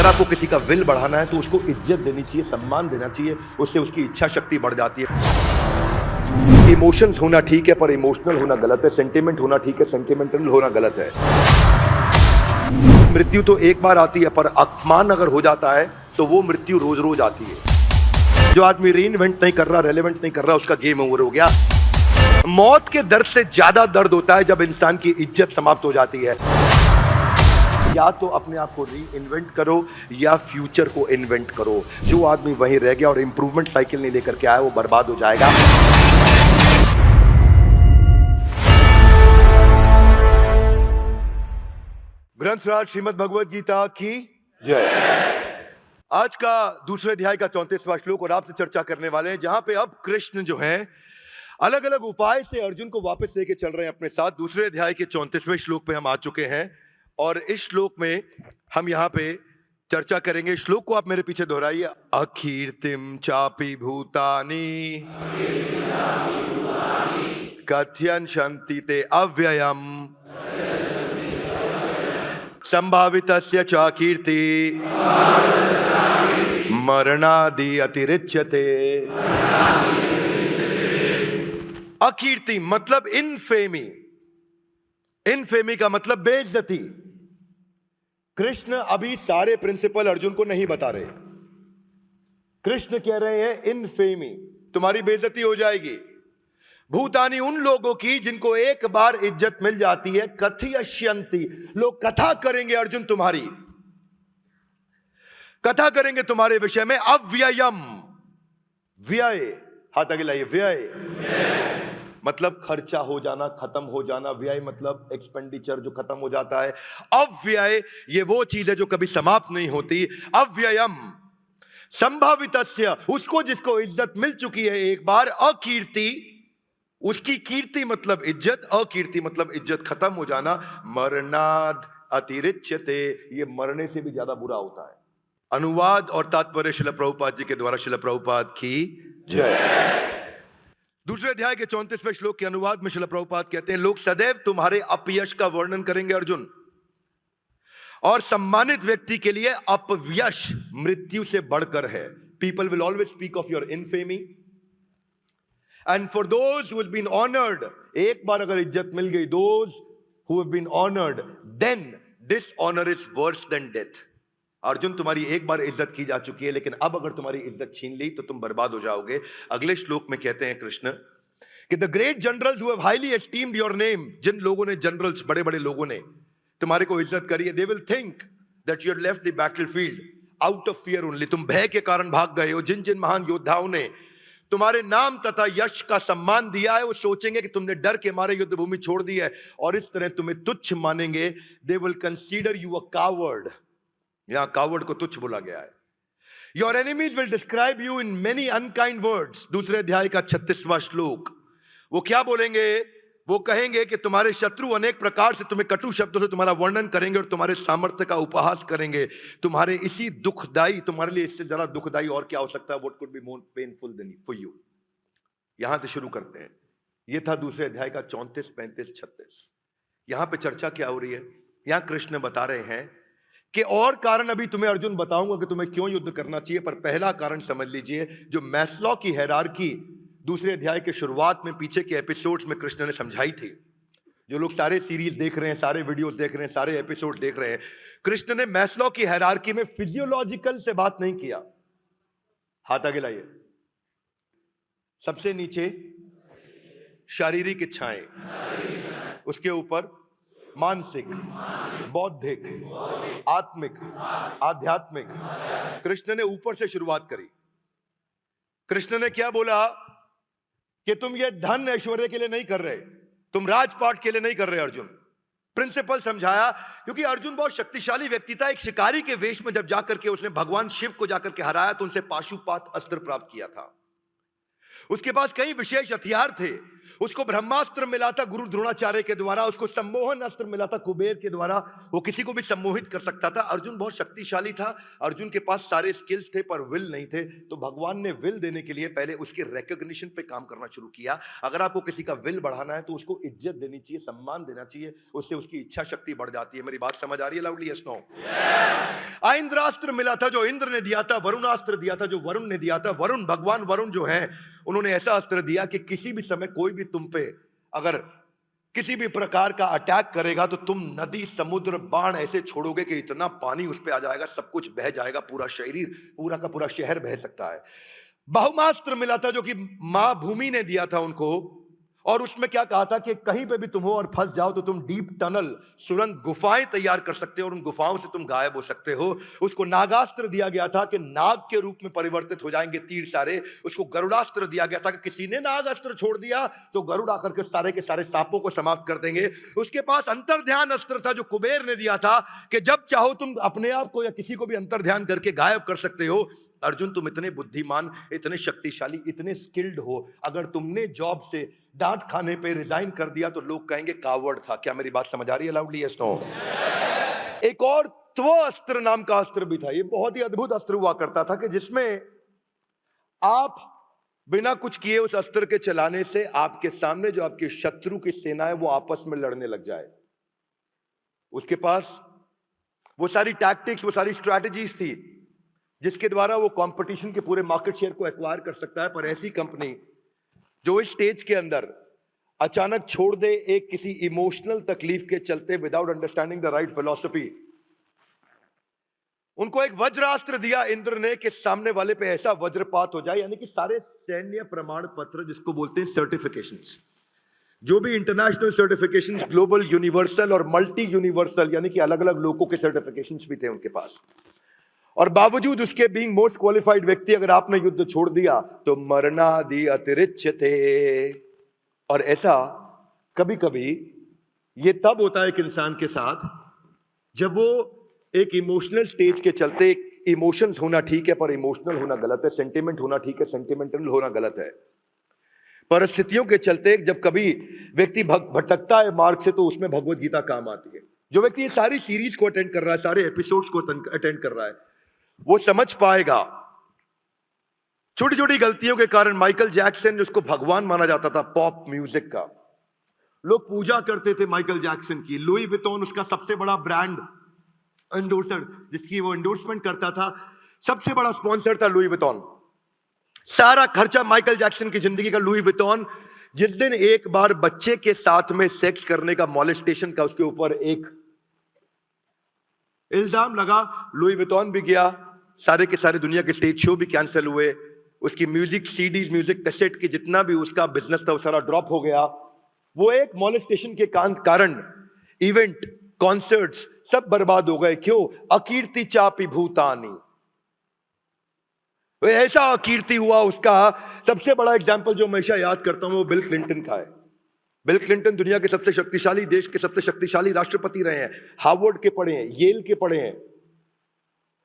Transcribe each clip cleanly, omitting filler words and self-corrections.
अगर आपको किसी का विल बढ़ाना है तो उसको इज्जत देनी चाहिए, सम्मान देना चाहिए, उससे उसकी इच्छा शक्ति बढ़ जाती है। इमोशंस होना ठीक है पर इमोशनल होना गलत है, सेंटिमेंट होना ठीक है, सेंटिमेंटल होना गलत है। मृत्यु तो एक बार आती है पर अपमान अगर हो जाता है तो वो मृत्यु रोज रोज आती है। जो आदमी री इन्वेंट नहीं कर रहा, रेलेवेंट नहीं कर रहा, उसका गेम ओवर हो गया। मौत के दर्द से ज्यादा दर्द होता है जब इंसान की इज्जत समाप्त हो जाती है। या तो अपने आप को री इन्वेंट करो या फ्यूचर को इन्वेंट करो। जो आदमी वहीं रह गया और इंप्रूवमेंट साइकिल नहीं लेकर के आया वो बर्बाद हो जाएगा। ग्रंथराज श्रीमद् भगवद गीता की जय। आज का दूसरे अध्याय का 34वां श्लोक और आपसे चर्चा करने वाले हैं, जहां पे अब कृष्ण जो है अलग अलग उपाय से अर्जुन को वापस लेके चल रहे हैं अपने साथ। दूसरे अध्याय के 34वें श्लोक पे हम आ चुके हैं और इस श्लोक में हम यहाँ पे चर्चा करेंगे। श्लोक को आप मेरे पीछे दोहराइए। अकीर्तिम चापि भूतानि कथयन्ति ते अव्ययम संभावितस्य च कीर्ति मरणादि अतिरिच्यते। अकीर्ति मतलब इनफेमी। इनफेमी का मतलब बेइज्जती। कृष्ण अभी सारे प्रिंसिपल अर्जुन को नहीं बता रहे। कृष्ण कह रहे हैं इनफेमी, तुम्हारी बेइज्जती हो जाएगी। भूतानी उन लोगों की जिनको एक बार इज्जत मिल जाती है। कथयन्ति, लोग कथा करेंगे अर्जुन, तुम्हारी कथा करेंगे तुम्हारे विषय में। अव्ययम, व्यय, हाथ आगे लाइए। व्यय मतलब खर्चा हो जाना, खत्म हो जाना। व्यय मतलब एक्सपेंडिचर जो खत्म हो जाता है। अव्यय ये वो चीज है जो कभी समाप्त नहीं होती। अव्ययम संभावितस्य, उसको जिसको इज्जत मिल चुकी है एक बार। अकीर्ति, उसकी कीर्ति मतलब इज्जत, अकीर्ति मतलब इज्जत खत्म हो जाना। मरणाद अतिरिच्यते, ये मरने से भी ज्यादा बुरा होता है। अनुवाद और तात्पर्य श्रील प्रभुपाद जी के द्वारा। श्रील प्रभुपाद की जय। दूसरे अध्याय के 34वें श्लोक के अनुवाद में श्रील प्रभुपाद कहते हैं, लोग सदैव तुम्हारे अपयश का वर्णन करेंगे अर्जुन, और सम्मानित व्यक्ति के लिए अपयश मृत्यु से बढ़कर है। People will always speak of your infamy and for those who have been honoured, एक बार अगर इज्जत मिल गई, those who have been honoured, then this honour is worse than death. Arjun तुम्हारी एक बार इज्जत की जा चुकी है, लेकिन अब अगर तुम्हारी इज्जत छीन ली तो तुम बर्बाद हो जाओगे। अगले श्लोक में कहते हैं कृष्ण कि the great generals who have highly esteemed your name, जिन लोगों ने, जनरल्स बड़े बड़े लोगों ने तुम्हारे को इज्जत करी है, they will think that you have left the battlefield out of fear only, तुम भय के कारण भाग गए हो। जिन जिन महान योद्धाओं ने तुम्हारे नाम तथा यश का सम्मान दिया है, वो सोचेंगे कि तुमने डर के मारे युद्ध भूमि छोड़ दी है और इस तरह तुम्हें तुच्छ मानेंगे। They will consider you a coward, यहां कावर्ड को तुच्छ बोला गया है। Your enemies will describe you in many unkind words. दूसरे अध्याय का 36वां श्लोक, वो क्या बोलेंगे? वो कहेंगे कि तुम्हारे शत्रु अनेक प्रकार से तुम्हें कटु शब्दों से तुम्हारा वर्णन करेंगे और तुम्हारे सामर्थ्य का उपहास करेंगे। तुम्हारे इसी दुखदाई, तुम्हारे लिए इससे ज्यादा दुखदाई और क्या हो सकता है? What could be more painful than for you. यहां से शुरू करते हैं। यह था दूसरे अध्याय का 34, 35, 36। यहां पे चर्चा क्या हो रही है? यहां कृष्ण बता रहे हैं कि और कारण अभी तुम्हें अर्जुन बताऊंगा कि तुम्हें क्यों युद्ध करना चाहिए, पर पहला कारण समझ लीजिए। जो मैस्लो की हायरार्की दूसरे अध्याय के शुरुआत में पीछे के एपिसोड्स में कृष्ण ने समझाई थी। जो लोग सारे सीरीज देख रहे हैं, सारे वीडियोस देख रहे हैं, सारे एपिसोड देख रहे हैं, कृष्ण ने मैस्लो की हायरार्की में फिजियोलॉजिकल से बात नहीं किया। हाथ आगे लाइए। सबसे नीचे शारीरिक इच्छाएं, उसके ऊपर मानसिक, बौद्धिक, आत्मिक, आध्यात्मिक। कृष्ण ने ऊपर से शुरुआत करी। कृष्ण ने क्या बोला कि तुम ये धन ऐश्वर्य के लिए नहीं कर रहे, तुम राजपाट के लिए नहीं कर रहे। अर्जुन प्रिंसिपल समझाया, क्योंकि अर्जुन बहुत शक्तिशाली व्यक्ति था। एक शिकारी के वेश में जब जाकर के उसने भगवान शिव को जाकर के हराया तो उनसे पाशुपात अस्त्र प्राप्त किया था। उसके पास कई विशेष हथियार थे। उसको ब्रह्मास्त्र मिला था गुरु द्रोणाचार्य के द्वारा, उसको सम्मोहन अस्त्र मिला था कुबेर के द्वारा, वो किसी को भी सम्मोहित कर सकता था। अर्जुन बहुत शक्तिशाली था, अर्जुन के पास सारे स्किल्स थे पर विल नहीं थे, तो भगवान ने विल देने के लिए पहले उसके रिकॉग्निशन पे काम करना शुरू किया। अगर आपको किसी का विल बढ़ाना है तो उसको इज्जत देनी चाहिए, सम्मान देना चाहिए, उससे उसकी इच्छा शक्ति बढ़ जाती है। मेरी बात समझ आ रही है लाउडली? Yes no? इंद्रास्त्र मिला था जो इंद्र ने दिया था, वरुणास्त्र दिया था जो वरुण ने दिया था। वरुण, भगवान वरुण जो है, उन्होंने ऐसा अस्त्र दिया कि किसी भी समय कोई भी तुम पे अगर किसी भी प्रकार का अटैक करेगा तो तुम नदी समुद्र बाण ऐसे छोड़ोगे कि इतना पानी उस पे आ जाएगा, सब कुछ बह जाएगा, पूरा शरीर, पूरा का पूरा शहर बह सकता है। बहुमास्त्र मिला था जो कि मां भूमि ने दिया था उनको, और उसमें क्या कहा था कि कहीं पे भी तुम हो और फंस जाओ तो तुम डीप टनल, सुरंग, गुफाएं तैयार कर सकते हो और उन गुफाओं से तुम गायब हो सकते हो। उसको नागास्त्र दिया गया था कि नाग के रूप में परिवर्तित हो जाएंगे तीर सारे। उसको गरुड़ास्त्र दिया गया था कि किसी ने नागास्त्र छोड़ दिया तो गरुड़ आकर के सारे सांपों को समाप्त कर देंगे। उसके पास अंतर्ध्यान अस्त्र था जो कुबेर ने दिया था कि जब चाहो तुम अपने आप को या किसी को भी अंतर्ध्यान करके गायब कर सकते हो। अर्जुन, तुम इतने बुद्धिमान, इतने शक्तिशाली, इतने स्किल्ड हो, अगर तुमने जॉब से डांट खाने पे रिजाइन कर दिया तो लोग कहेंगे कावर्ड था। क्या मेरी बात समझ आ रही है लाउडली? Yes no? एक और त्वस्त्र नाम का अस्त्र भी था। ये बहुत ही अद्भुत अस्त्र हुआ करता था कि जिसमें आप बिना कुछ किए उस अस्त्र के चलाने से आपके सामने जो आपके शत्रु की सेना है वो आपस में लड़ने लग जाए। उसके पास वो सारी टैक्टिक्स, वो सारी स्ट्रैटेजीज थी जिसके द्वारा वो कंपटीशन के पूरे मार्केट शेयर को एक्वायर कर सकता है। पर ऐसी कंपनी जो इस स्टेज के अंदर अचानक छोड़ दे एक किसी इमोशनल तकलीफ के चलते, without understanding the right philosophy, उनको एक वज्रास्त्र दिया इंद्र ने कि सामने वाले पे ऐसा वज्रपात हो जाए, यानी कि सारे सैन्य प्रमाण पत्र, जिसको बोलते हैं सर्टिफिकेशंस, जो भी इंटरनेशनल सर्टिफिकेशंस, ग्लोबल, यूनिवर्सल और मल्टी यूनिवर्सल, यानी कि अलग अलग लोगों के सर्टिफिकेशंस भी थे उनके पास। और बावजूद उसके बीइंग मोस्ट क्वालिफाइड व्यक्ति, अगर आपने युद्ध छोड़ दिया तो मरणादि अतिरिच्यते। और ऐसा कभी कभी ये तब होता है एक इंसान के साथ जब वो एक इमोशनल स्टेज के चलते, इमोशंस होना ठीक है पर इमोशनल होना गलत है, सेंटिमेंट होना ठीक है, सेंटिमेंटल होना गलत है। परिस्थितियों के चलते जब कभी व्यक्ति भटकता है मार्ग से तो उसमें भगवत गीता काम आती है। जो व्यक्ति ये सारी सीरीज को अटेंड कर रहा है, सारे एपिसोड्स को अटेंड कर रहा है, वो समझ पाएगा। छोटी छोटी गलतियों के कारण माइकल जैक्सन, जिसको भगवान माना जाता था पॉप म्यूजिक का, लोग पूजा करते थे माइकल जैक्सन की। लुई विटॉन उसका सबसे बड़ा ब्रांड एंडोर्सर, जिसकी वो एंडोर्समेंट करता था, सबसे बड़ा स्पॉन्सर था लुई विटॉन। सारा खर्चा माइकल जैक्सन की जिंदगी का लुई विटॉन। जिस दिन एक बार बच्चे के साथ में सेक्स करने का, मॉलेस्टेशन का उसके ऊपर एक इल्जाम लगा, लुई विटॉन भी गया, सारे के सारे दुनिया के स्टेज शो भी कैंसिल हुए, उसकी म्यूजिक सीडीज, म्यूजिक कैसेट की जितना भी उसका बिजनेस था वो सारा ड्रॉप हो गया। वो एक मॉलेस्टेशन के कारण इवेंट, कॉन्सर्ट्स सब बर्बाद हो गए। क्यों? अकीर्ति चापी भूतानी। ऐसा अकीर्ति हुआ उसका। सबसे बड़ा एग्जाम्पल जो हमेशा याद करता हूं वो बिल क्लिंटन का है। बिल क्लिंटन दुनिया के सबसे शक्तिशाली, देश के सबसे शक्तिशाली राष्ट्रपति रहे हैं, हार्वर्ड के पढ़े हैं, येल के पढ़े हैं,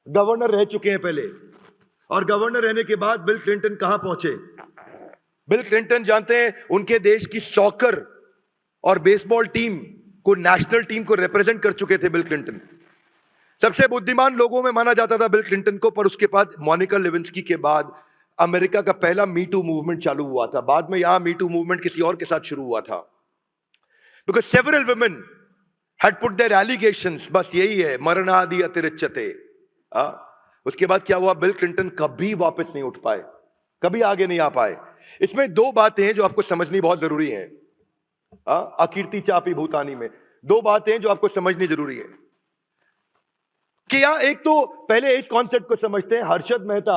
गवर्नर रह चुके हैं पहले। और गवर्नर रहने के बाद बिल क्लिंटन कहां पहुंचे? बिल क्लिंटन जानते हैं, उनके देश की सॉकर और बेसबॉल टीम को, नेशनल टीम को रिप्रेजेंट कर चुके थे बिल क्लिंटन। सबसे बुद्धिमान लोगों में माना जाता था बिल क्लिंटन को। पर उसके बाद मोनिका लेविंस्की के बाद अमेरिका का पहला मीटू मूवमेंट चालू हुआ था। बाद में यहां मीटू मूवमेंट किसी और के साथ शुरू हुआ था, because several women had put their allegations. बस यही है, मरणादि अतिरिच्यते। उसके बाद क्या हुआ? बिल क्लिंटन कभी वापस नहीं उठ पाए, कभी आगे नहीं आ पाए। इसमें दो बातें हैं जो आपको समझनी बहुत जरूरी है। अकीर्ति चापी भूतानी में दो बातें हैं जो आपको समझनी जरूरी है कि एक तो पहले इस कॉन्सेप्ट को समझते हैं, हर्षद मेहता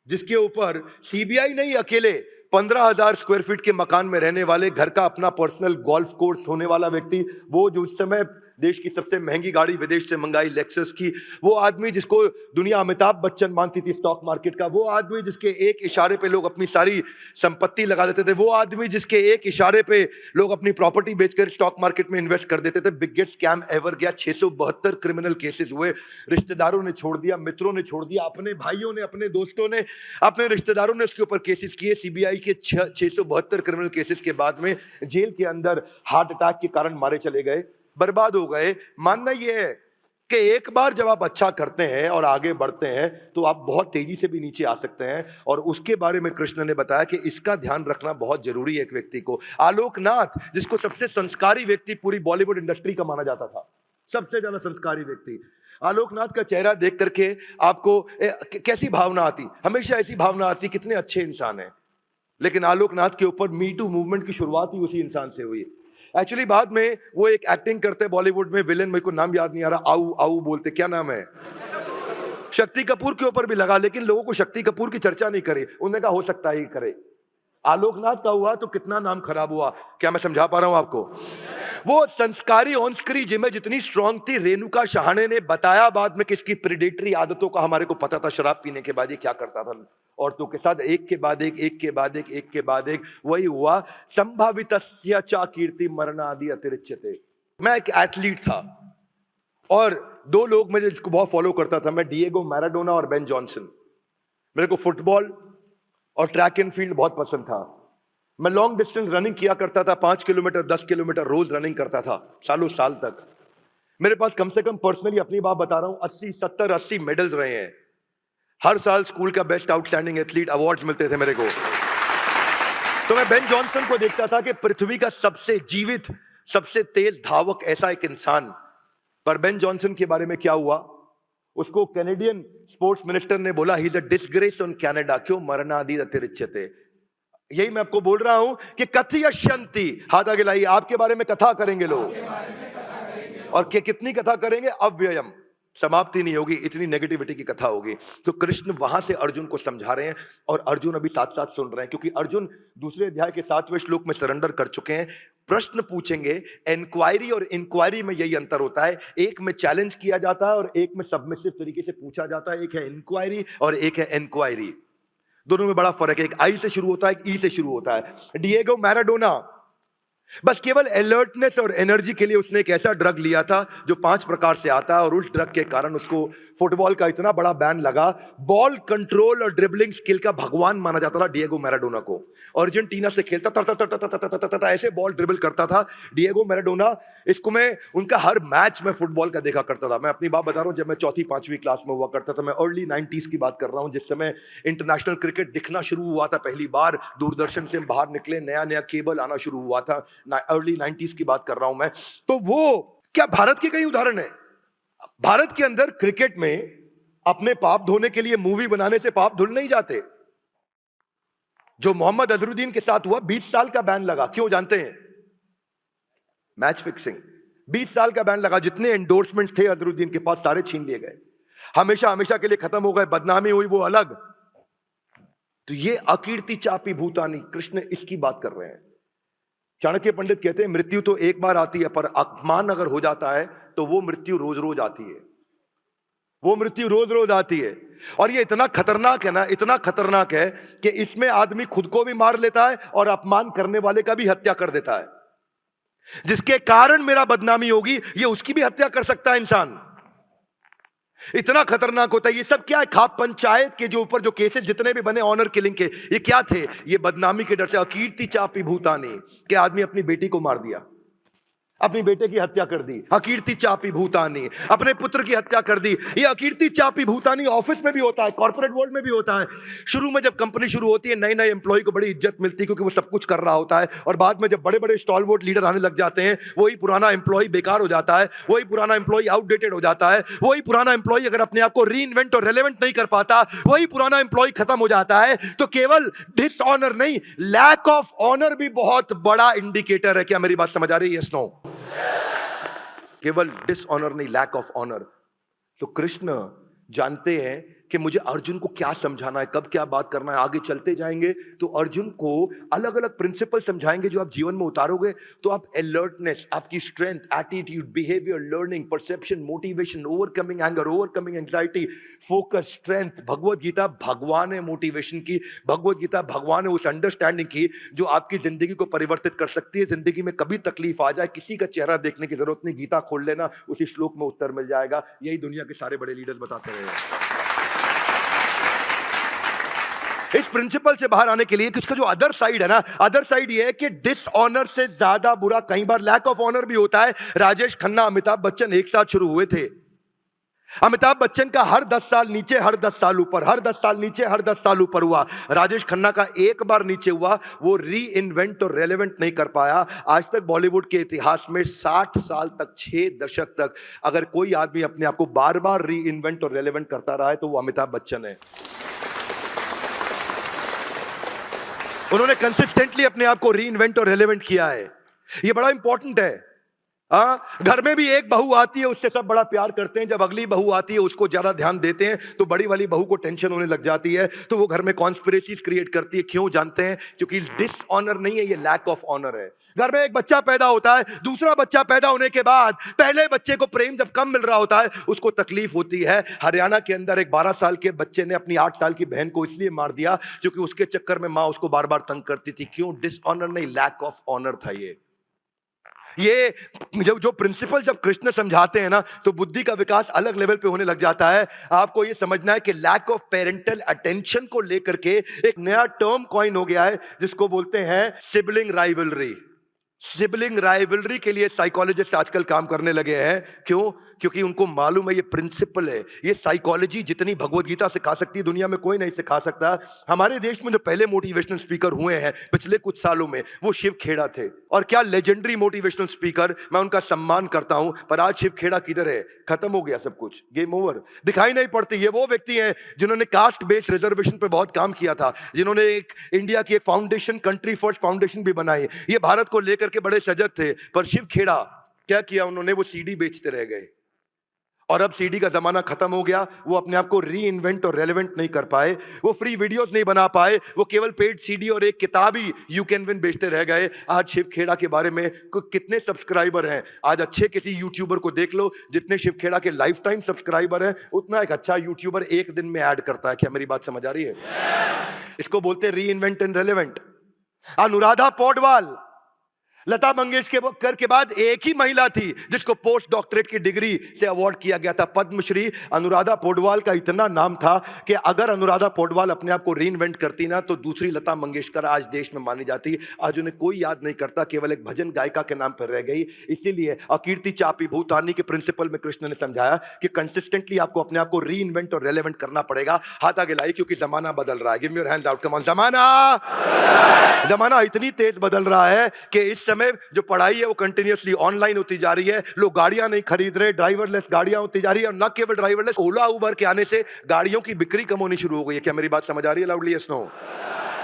जिसके ऊपर सीबीआई नहीं, अकेले 15,000 स्क्वायर फीट के मकान में रहने वाले, घर का अपना पर्सनल गोल्फ कोर्स होने वाला व्यक्ति, वो जो उस समय देश की सबसे महंगी गाड़ी विदेश से मंगाई लेक्सस की, वो आदमी जिसको दुनिया अमिताभ बच्चन मानती थी स्टॉक मार्केट का, वो आदमी जिसके एक इशारे पे लोग अपनी सारी संपत्ति लगा देते थे, वो आदमी जिसके एक इशारे पे लोग अपनी प्रॉपर्टी बेचकर स्टॉक मार्केट में इन्वेस्ट कर देते थे, बिगेस्ट स्कैम एवर गया। 672 क्रिमिनल केसेस हुए, रिश्तेदारों ने छोड़ दिया, मित्रों ने छोड़ दिया, अपने भाइयों ने, अपने दोस्तों ने, अपने रिश्तेदारों ने उसके ऊपर केसेस किए। सीबीआई के 672 क्रिमिनल केसेस के बाद में जेल के अंदर हार्ट अटैक के कारण मारे चले गए, बर्बाद हो गए। मानना यह है कि एक बार जब आप अच्छा करते हैं और आगे बढ़ते हैं तो आप बहुत तेजी से भी नीचे आ सकते हैं, और उसके बारे में कृष्ण ने बताया कि इसका ध्यान रखना बहुत जरूरी है एक व्यक्ति को। आलोकनाथ, जिसको सबसे संस्कारी व्यक्ति पूरी बॉलीवुड इंडस्ट्री का माना जाता था, सबसे ज्यादा संस्कारी व्यक्ति, आलोकनाथ का चेहरा देख करके आपको कैसी भावना आती? हमेशा ऐसी भावना आती कितने अच्छे इंसान हैं। लेकिन आलोकनाथ के ऊपर मी टू मूवमेंट की शुरुआत ही उसी इंसान से हुई। एक्चुअली बाद में वो एक एक्टिंग करते बॉलीवुड में विलेन, मेरे को नाम याद नहीं आ रहा, आऊ आऊ बोलते, क्या नाम है, शक्ति कपूर के ऊपर भी लगा, लेकिन लोगों को शक्ति कपूर की चर्चा नहीं करी। उन्होंने कहा हो सकता है करे। आलोकनाथ का हुआ तो कितना नाम खराब हुआ। क्या मैं समझा पा रहा हूं आपको? वो संस्कारी ऑन स्क्रीन जिम्मे जितनी स्ट्रांग थी, रेणुका शहाणे ने बताया बाद में कि इसकी प्रेडेटरी आदतों का हमारे को पता था, शराब पीने के बाद ये क्या करता था औरतों के साथ, एक के बाद एक, एक के बाद एक, एक के बाद एक। वही हुआ संभावितस्य च कीर्ति मरणादि अतिरिच्यते। मैं एक एथलीट था और दो लोग मैं जिसको बहुत फॉलो करता था, मैं डिएगो मैराडोना और बेन जॉनसन। मेरे को फुटबॉल और ट्रैक एंड फील्ड बहुत पसंद था। मैं लॉन्ग डिस्टेंस रनिंग किया करता था, 5 किलोमीटर 10 किलोमीटर रोज रनिंग करता था सालों साल तक। मेरे पास कम से कम पर्सनली अपनी बात बता रहा हूं 80 70 80 मेडल्स रहे हैं। हर साल स्कूल का बेस्ट आउटस्टैंडिंग एथलीट अवार्ड्स मिलते थे मेरे को। तो मैं बेन जॉनसन को देखता था कि पृथ्वी का सबसे जीवित, सबसे तेज धावक ऐसा एक इंसान। पर बेन जॉनसन के बारे में क्या हुआ, उसको कैनेडियन स्पोर्ट्स मिनिस्टर ने बोला he is a disgrace on Canada, क्यों मरणादि अतिरिच्यते। यही मैं आपको बोल रहा हूं कि कथयश्यन्ति, हाथ आगे लाइए, आपके बारे में कथा करेंगे लोग, और कितनी कथा करेंगे, अव्ययम, समाप्ति नहीं होगी, इतनी नेगेटिविटी की कथा होगी। तो कृष्ण वहां से अर्जुन को समझा रहे हैं, और अर्जुन अभी साथ साथ सुन रहे हैं, क्योंकि अर्जुन दूसरे अध्याय के 7वें श्लोक में सरेंडर कर चुके हैं। प्रश्न पूछेंगे, एनक्वायरी और इंक्वायरी में यही अंतर होता है, एक में चैलेंज किया जाता है और एक में सबमिसिव तरीके से पूछा जाता है। एक है इंक्वायरी और एक है एनक्वायरी, दोनों में बड़ा फर्क है। एक आई से शुरू होता है, एक ई से शुरू होता है। डिएगो मैराडोना बस केवल अलर्टनेस और एनर्जी के लिए उसने एक ऐसा ड्रग लिया था जो 5 प्रकार से आता है, और उस ड्रग के कारण उसको फुटबॉल का इतना बड़ा बैन लगा। बॉल कंट्रोल और ड्रिबलिंग स्किल का भगवान माना जाता था डिएगो मैराडोना को। अर्जेंटीना से खेलता था, ऐसे बॉल ड्रिबल करता था डिएगो मैराडोना। इसको मैं उनका हर मैच में फुटबॉल का देखा करता था। मैं अपनी बात बता रहा हूं, जब मैं 4वीं 5वीं क्लास में हुआ करता था, मैं अर्ली 90s की बात कर रहा हूं, जिस समय इंटरनेशनल क्रिकेट दिखना शुरू हुआ था पहली बार, दूरदर्शन से बाहर निकले, नया नया केबल आना शुरू हुआ था, अर्ली 90s की बात कर रहा हूं मैं। तो वो क्या भारत के कई उदाहरण है। भारत के अंदर क्रिकेट में अपने पाप धोने के लिए मूवी बनाने से पाप धुल नहीं जाते। जो मोहम्मद अजहरुद्दीन के साथ हुआ, 20 साल का बैन लगा, क्यों जानते हैं? मैच फिक्सिंग, 20 साल का बैन लगा। जितने एंडोर्समेंट्स थे अजहरुद्दीन के पास सारे छीन लिए गए, हमेशा हमेशा के लिए खत्म हो गए, बदनामी हुई वो अलग। तो ये अकीर्ति चापी भूतानी, कृष्ण इसकी बात कर रहे हैं। चाणक्य पंडित कहते हैं मृत्यु तो एक बार आती है, पर अपमान अगर हो जाता है तो वो मृत्यु रोज रोज आती है, वो मृत्यु रोज रोज आती है। और ये इतना खतरनाक है ना, इतना खतरनाक है कि इसमें आदमी खुद को भी मार लेता है और अपमान करने वाले का भी हत्या कर देता है। जिसके कारण मेरा बदनामी होगी, ये उसकी भी हत्या कर सकता है इंसान। इतना खतरनाक होता है। ये सब क्या है? खाप पंचायत के जो ऊपर जो केसेस जितने भी बने ऑनर किलिंग के, ये क्या थे? ये बदनामी के डर से। अकीर्ति चापी भूतानी, के आदमी अपनी बेटी को मार दिया, अपनी बेटे की हत्या कर दी, अकीर्ति चापी भूतानी, अपने पुत्र की हत्या कर दी। ये अकीर्ति चापी भूतानी ऑफिस में भी होता है, कॉर्पोरेट वर्ल्ड में भी होता है। शुरू में जब कंपनी शुरू होती है, नए नए एम्प्लॉय को बड़ी इज्जत मिलती है क्योंकि वो सब कुछ कर रहा होता है, और बाद में जब बड़े बड़े स्टॉलवर्ट लीडर आने लग जाते हैं, वही पुराना एम्प्लॉय बेकार हो जाता है, वही पुराना एम्प्लॉय आउटडेटेड हो जाता है, वही पुराना एम्प्लॉय अगर अपने आप को रीइन्वेंट और रेलेवेंट नहीं कर पाता, वही पुराना एम्प्लॉय खत्म हो जाता है। तो केवल डिसऑनर नहीं, लैक ऑफ ऑनर भी बहुत बड़ा इंडिकेटर है। क्या मेरी बात समझ आ रही है? Yes no? केवल डिसऑनर नहीं, लैक ऑफ ऑनर। तो कृष्ण जानते हैं कि मुझे अर्जुन को क्या समझाना है, कब क्या बात करना है। आगे चलते जाएंगे तो अर्जुन को अलग अलग प्रिंसिपल समझाएंगे जो आप जीवन में उतारोगे तो आप अलर्टनेस, आपकी strength, attitude, behaviour, learning, perception, motivation, overcoming anger, overcoming anxiety, focus, strength. Bhagavad Gita भगवान है मोटिवेशन की, भगवत गीता भगवान है उस अंडरस्टैंडिंग की जो आपकी जिंदगी को परिवर्तित कर सकती है। जिंदगी में कभी तकलीफ आ जाए, किसी का चेहरा देखने की जरूरत नहीं, गीता खोल लेना, उसी श्लोक में उत्तर मिल जाएगा। यही दुनिया के सारे बड़े लीडर्स बताते रहे। इस प्रिंसिपल से बाहर आने के लिए इसका जो अदर साइड है ना, अदर साइड ये है कि डिसऑनर से ज्यादा बुरा कई बार लैक ऑफ ऑनर भी होता है। राजेश खन्ना, अमिताभ बच्चन एक साथ शुरू हुए थे। अमिताभ बच्चन का हर 10 साल नीचे, हर 10 साल ऊपर, हर 10 साल नीचे, हर 10 साल ऊपर हुआ। राजेश खन्ना का एक बार नीचे हुआ, वो री इन्वेंट और रेलेवेंट नहीं कर पाया। आज तक बॉलीवुड के इतिहास में 60 साल तक, 6 दशक तक अगर कोई आदमी अपने आप को बार बार री इन्वेंट और रेलेवेंट करता रहा है तो वो अमिताभ बच्चन है। उन्होंने कंसिस्टेंटली अपने आप को री इन्वेंट और रेलेवेंट किया है। ये बड़ा इंपॉर्टेंट है। घर में भी एक बहू आती है, उससे सब बड़ा प्यार करते हैं। जब अगली बहू आती है उसको ज्यादा ध्यान देते हैं तो बड़ी वाली बहू को टेंशन होने लग जाती है, तो वो घर में कॉन्स्पिरेसीज क्रिएट करती है। क्यों जानते हैं? क्योंकि डिसऑनर नहीं है, ये लैक ऑफ ऑनर है। घर में एक बच्चा पैदा होता है, दूसरा बच्चा पैदा होने के बाद पहले बच्चे को प्रेम जब कम मिल रहा होता है उसको तकलीफ होती है। हरियाणा के अंदर एक 12 साल के बच्चे ने अपनी 8 साल की बहन को इसलिए मार दिया क्योंकि उसके चक्कर में मां उसको बार बार तंग करती थी। क्यों? डिसऑनर नहीं, लैक ऑफ ऑनर था। ये जो प्रिंसिपल जब कृष्ण समझाते हैं ना तो बुद्धि का विकास अलग लेवल पे होने लग जाता है। आपको ये समझना है कि लैक ऑफ पेरेंटल अटेंशन को लेकर के एक नया टर्म कॉइन हो गया है जिसको बोलते हैं सिबलिंग राइवलरी। सिबलिंग राइवलरी के लिए साइकोलॉजिस्ट आजकल काम करने लगे हैं। क्यों? क्योंकि उनको मालूम है ये प्रिंसिपल है। ये साइकोलॉजी जितनी भगवत गीता सिखा सकती है दुनिया में कोई नहीं सिखा सकता। हमारे देश में जो पहले मोटिवेशनल स्पीकर हुए हैं पिछले कुछ सालों में वो शिव खेड़ा थे, और क्या लेजेंडरी मोटिवेशनल स्पीकर, मैं उनका सम्मान करता हूं। पर आज शिव खेड़ा किधर है? खत्म हो गया सब कुछ, गेम ओवर, दिखाई नहीं पड़ती। ये वो व्यक्ति हैं जिन्होंने कास्ट बेस्ड रिजर्वेशन पे बहुत काम किया था, जिन्होंने एक इंडिया की एक फाउंडेशन, कंट्री फर्स्ट फाउंडेशन भी बनाई। ये भारत को लेकर के बड़े सजग थे। पर शिव खेड़ा क्या किया उन्होंने? वो सीडी बेचते रह गए, और अब सीडी का जमाना खत्म हो गया। वो अपने आप को री इन्वेंट और रेलेवेंट नहीं कर पाए, वो फ्री वीडियोस नहीं बना पाए, वो केवल पेड सीडी और एक किताब ही यू कैन विन बेचते रह गए। आज शिव खेड़ा के बारे में कितने सब्सक्राइबर हैं? आज अच्छे किसी यूट्यूबर को देख लो, जितने शिव खेड़ा के लाइफ टाइम सब्सक्राइबर हैं उतना एक अच्छा यूट्यूबर एक दिन में ऐड करता है। क्या मेरी बात समझ आ रही है? इसको बोलते हैं reinvent and relevant. Anuradha Paudwal Lata Mangeshkar के बाद एक ही महिला थी जिसको पोस्ट डॉक्टरेट की डिग्री से अवार्ड किया गया था, पद्मश्री। अनुराधा पौडवाल का इतना नाम था कि अगर अनुराधा पौडवाल अपने आप को रीइन्वेंट करती ना तो दूसरी लता मंगेशकर आज देश में मानी जाती। आज उन्हें कोई याद नहीं करता, केवल एक भजन गायिका के नाम पर रह गई। इसीलिए अकीर्ति चापी भूतानी के प्रिंसिपल में कृष्ण ने समझाया कि कंसिस्टेंटली आपको अपने आप को रीइन्वेंट और रेलेवेंट करना पड़ेगा। हाथ आगे लाइए क्योंकि जमाना बदल रहा है। Give me your hands out, come on. जमाना इतनी तेज बदल रहा है कि इस समय जो पढ़ाई है वो कंटिन्यूअसली ऑनलाइन होती जा रही है। लोग गाड़ियां नहीं खरीद रहे, ड्राइवरलेस गाड़ियां होती जा रही है, और न केवल ड्राइवरलेस, ओला उबर के आने से गाड़ियों की बिक्री कम होनी शुरू हो गई है। क्या मेरी बात समझ आ रही है? Loudly yes no.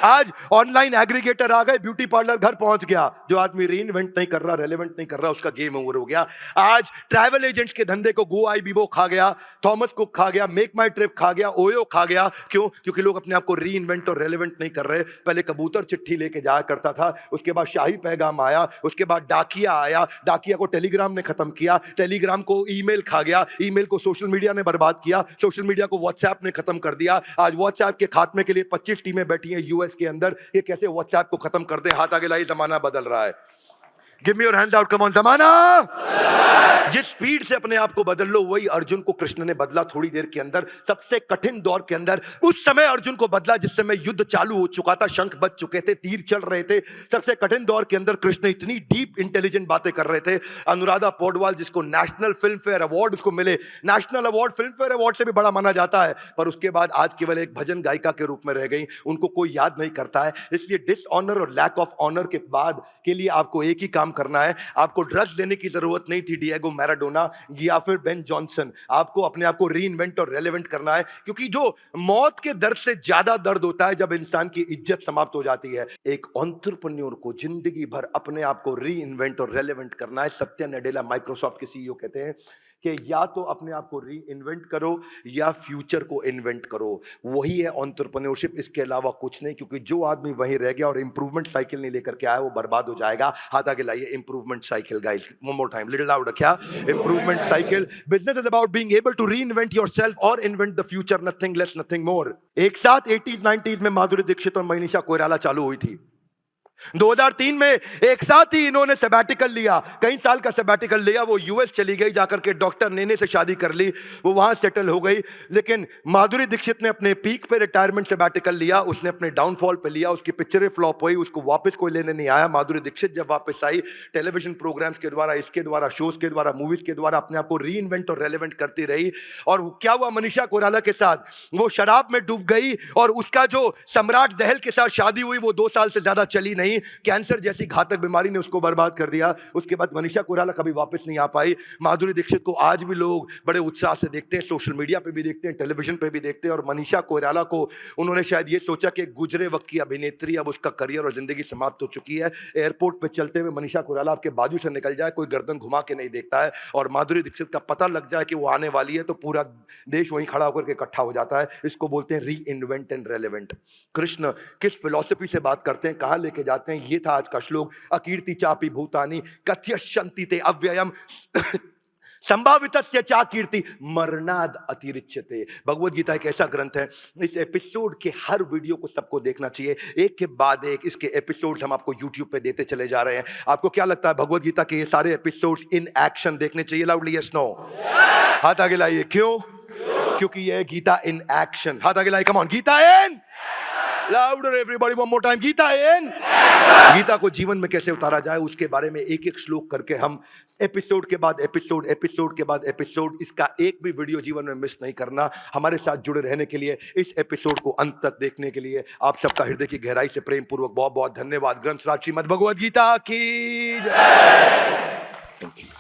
आज ऑनलाइन एग्रीगेटर आ गए, ब्यूटी पार्लर घर पहुंच गया। जो आदमी रीइन्वेंट नहीं कर रहा, रेलेवेंट नहीं कर रहा, उसका गेम ओवर हो गया। आज ट्रैवल एजेंट्स के धंधे को गो आई बीबो खा गया, थॉमस कुक खा गया, मेक माई ट्रिप खा गया, ओयो खा गया। क्यों? क्योंकि लोग अपने आप को रीइन्वेंट और रेलेवेंट नहीं कर रहे। पहले कबूतर चिट्ठी लेके जाया करता था, उसके बाद शाही पैगाम आया, उसके बाद डाकिया आया, डाकिया को टेलीग्राम ने खत्म किया, टेलीग्राम को ईमेल खा गया, ईमेल को सोशल मीडिया ने बर्बाद किया, सोशल मीडिया को व्हाट्सएप ने खत्म कर दिया। आज व्हाट्सएप के खात्मे के लिए 25 टीमें बैठी हैं यूएस के अंदर। ये कैसे व्हाट्सएप को खत्म कर दे? हाथ आगे लाइए, जमाना बदल रहा है। Give me your hands out, come on. जमाना जिस स्पीड से अपने आप को बदल लो, वही अर्जुन को कृष्ण ने बदला थोड़ी देर के अंदर। सबसे कठिन दौर के अंदर उस समय अर्जुन को बदला जिस समय युद्ध चालू हो चुका था, शंख बज चुके थे, तीर चल रहे थे। सबसे कठिन दौर के अंदर कृष्ण इतनी डीप इंटेलिजेंट बातें कर रहे थे। अनुराधा पौडवाल जिसको नेशनल फिल्म फेयर अवार्ड उसको मिले, national award film fair award से भी बड़ा माना जाता है, पर उसके बाद आज केवल एक भजन गायिका के रूप में रह गई। उनको कोई याद नहीं करता है। इसलिए डिसऑनर और लैक ऑफ ऑनर के बाद के लिए आपको एक ही काम करना है। आपको ड्रग्स लेने की जरूरत नहीं थी डिएगो मैराडोना या फिर बेन जॉनसन। आपको अपने आप को रीइन्वेंट और रेलेवेंट करना है, क्योंकि जो मौत के दर्द से ज्यादा दर्द होता है जब इंसान की इज्जत समाप्त हो जाती है। एक एंटरप्रेन्योर को जिंदगी भर अपने आप को रीइन्वेंट और रेलेवेंट करना है। सत्या नडेला माइक्रोसॉफ्ट के सीईओ कहते हैं कि या तो अपने आप को री इन्वेंट करो या फ्यूचर को इन्वेंट करो। वही है एंटरप्रेन्योरशिप, इसके अलावा कुछ नहीं। क्योंकि जो आदमी वहीं रह गया और इंप्रूवमेंट साइकिल नहीं लेकर के आया वो बर्बाद हो जाएगा। हाथ आगे लाइए, improvement cycle guys, one more time, little loud, क्या improvement cycle? Business is about being able to reinvent yourself और invent the future, nothing less nothing more. एक साथ 80s 90s में माधुरी दीक्षित और मनीषा कोइराला चालू हुई थी। 2003 में एक साथ ही इन्होंने सबैटिकल लिया, कई साल का सबैटिकल लिया। वो यूएस चली गई, जाकर के डॉक्टर नेने से शादी कर ली, वो वहां सेटल हो गई। लेकिन माधुरी दीक्षित ने अपने पीक पे रिटायरमेंट सबैटिकल लिया, उसने अपने डाउनफॉल पे लिया, उसकी पिक्चरें फ्लॉप हुई, उसको वापस कोई लेने नहीं आया। माधुरी दीक्षित जब वापस आई, टेलीविजन प्रोग्राम्स के द्वारा, इसके द्वारा, शोज के द्वारा, मूवीज के द्वारा अपने आप को री इन्वेंट और रेलेवेंट करती रही। और क्या हुआ मनीषा कोइराला के साथ? वो शराब में डूब गई और उसका जो सम्राट दहल के साथ शादी हुई वो 2 साल से ज्यादा चली नहीं। कैंसर जैसी घातक बीमारी ने उसको बर्बाद कर दिया। उसके बाद मनीषा कोइराला कभी वापस नहीं आ पाई। माधुरी दीक्षित को आज भी लोग बड़े उत्साह से देखते हैं, सोशल मीडिया पे भी देखते हैं, टेलीविजन पे भी देखते हैं। और मनीषा कोइराला को उन्होंने शायद ये सोचा कि गुजरे वक्त की अभिनेत्री, अब उसका करियर और जिंदगी समाप्त हो चुकी है। एयरपोर्ट पे चलते हुए मनीषा कोइराला आपके बाजू से निकल जाए, कोई गर्दन घुमा के नहीं देखता है। और माधुरी दीक्षित का पता लग जाए कि वो आने वाली है तो पूरा देश वहीं खड़ा होकर के इकट्ठा हो जाता है। इसको बोलते हैं reinvent and relevant. Krishna किस फिलॉसफी से बात करते हैं, कहां लेके जाते हैं, ये था आज का श्लोक। अकीर्ति चापि भूतानि कथयश्यन्ति ते अव्ययम संभावितस्य चा कीर्ति मरणाद अतिरिच्यते। भगवद गीता एक ऐसा ग्रंथ है, इस एपिसोड के हर वीडियो को सबको देखना चाहिए, एक के बाद एक इसके एपिसोड्स हम आपको YouTube पे देते चले जा रहे हैं। आपको क्या लगता है भगवद गीता के ये सारे एपिसोड्स इन एक्शन देखने चाहिए? Loudly yes no. हाथ आगे लाइए। क्यों? क्योंकि ये गीता इन एक्शन। हाथ आगे लाइए, come on, Gita in louder everybody, one more time, Gita in. Gita को जीवन में कैसे उतारा जाए उसके बारे में एक एक श्लोक करके हम एपिसोड के बाद एपिसोड, एपिसोड के बाद एपिसोड, इसका एक भी वीडियो जीवन में मिस नहीं करना। हमारे साथ जुड़े रहने के लिए, इस एपिसोड को अंत तक देखने के लिए आप सबका हृदय की गहराई से प्रेम पूर्वक बहुत बहुत धन्यवाद। ग्रंथराज श्रीमद् भगवद गीता की जय। Thank you.